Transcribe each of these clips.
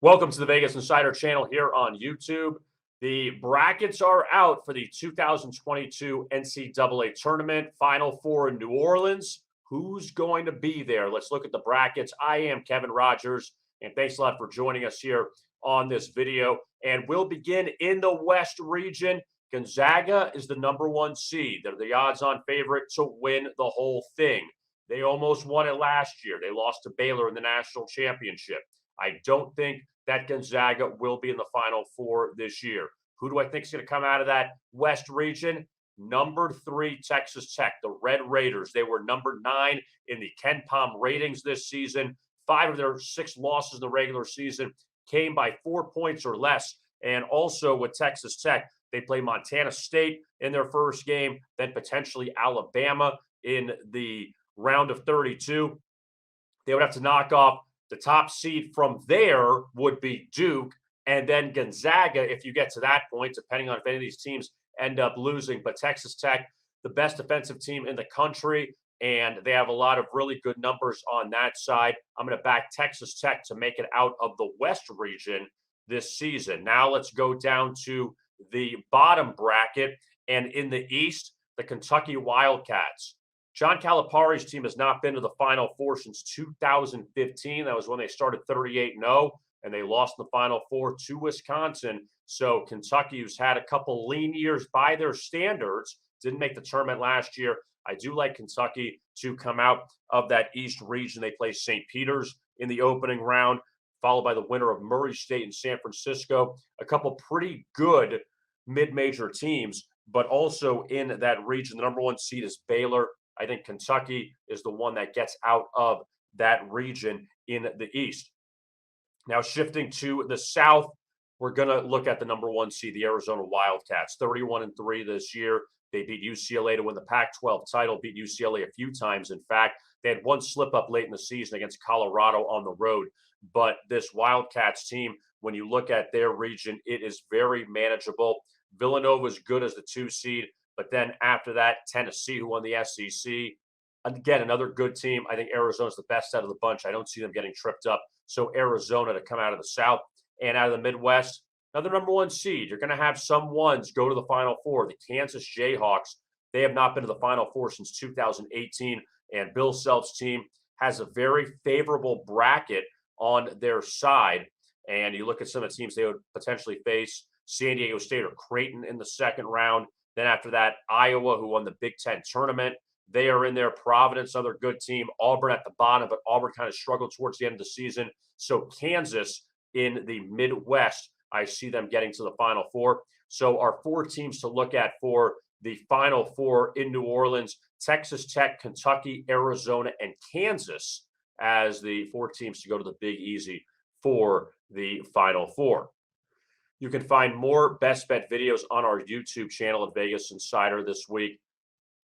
Welcome to the Vegas Insider channel here on YouTube. The brackets are out for the 2022 NCAA tournament, Final Four in New Orleans. Who's going to be there? Let's look at the brackets. I am Kevin Rogers, and thanks a lot for joining us here on this video. And we'll begin in the West region. Gonzaga is the #1 seed. They're the odds-on favorite to win the whole thing. They almost won it last year. They lost to Baylor in the national championship. I don't think that Gonzaga will be in the Final Four this year. Who do I think is going to come out of that West region? #3, Texas Tech, the Red Raiders. They were #9 in the Ken Pom ratings this season. 5 of their 6 losses in the regular season came by 4 points or less. And also with Texas Tech, they play Montana State in their first game, then potentially Alabama in the round of 32. They would have to knock off the top seed from there would be Duke, and then Gonzaga if you get to that point, depending on if any of these teams end up losing. But Texas Tech, the best defensive team in the country, and they have a lot of really good numbers on that side. I'm going to back Texas Tech to make it out of the West region this season. Now let's go down to the bottom bracket, and in the East, the Kentucky Wildcats. John Calipari's team has not been to the Final Four since 2015. That was when they started 38-0, and they lost in the Final Four to Wisconsin. So Kentucky, who's had a couple lean years by their standards, didn't make the tournament last year. I do like Kentucky to come out of that East region. They play St. Peter's in the opening round, followed by the winner of Murray State and San Francisco. A couple pretty good mid-major teams, but also in that region, the #1 seed is Baylor. I think Kentucky is the one that gets out of that region in the East. Now, shifting to the South, we're going to look at the #1 seed, the Arizona Wildcats. 31-3 this year. They beat UCLA to win the Pac-12 title, beat UCLA a few times. In fact, they had one slip-up late in the season against Colorado on the road. But this Wildcats team, when you look at their region, it is very manageable. Villanova is good as the 2 seed. But then after that, Tennessee, who won the SEC, again, another good team. I think Arizona's the best out of the bunch. I don't see them getting tripped up. So Arizona to come out of the South and out of the Midwest, another #1 seed. You're going to have some ones go to the Final Four. The Kansas Jayhawks, they have not been to the Final Four since 2018. And Bill Self's team has a very favorable bracket on their side. And you look at some of the teams they would potentially face, San Diego State or Creighton in the second round. Then after that, Iowa, who won the Big Ten tournament, they are in there. Providence, another good team. Auburn at the bottom, but Auburn kind of struggled towards the end of the season. So Kansas in the Midwest, I see them getting to the Final Four. So our 4 teams to look at for the Final Four in New Orleans: Texas Tech, Kentucky, Arizona, and Kansas as the 4 teams to go to the Big Easy for the Final Four. You can find more best bet videos on our YouTube channel at Vegas Insider this week.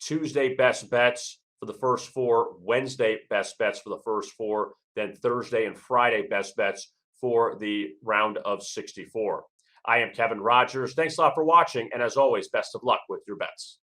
Tuesday best bets for the first 4, Wednesday best bets for the first 4, then Thursday and Friday best bets for the round of 64. I am Kevin Rogers. Thanks a lot for watching, and as always, best of luck with your bets.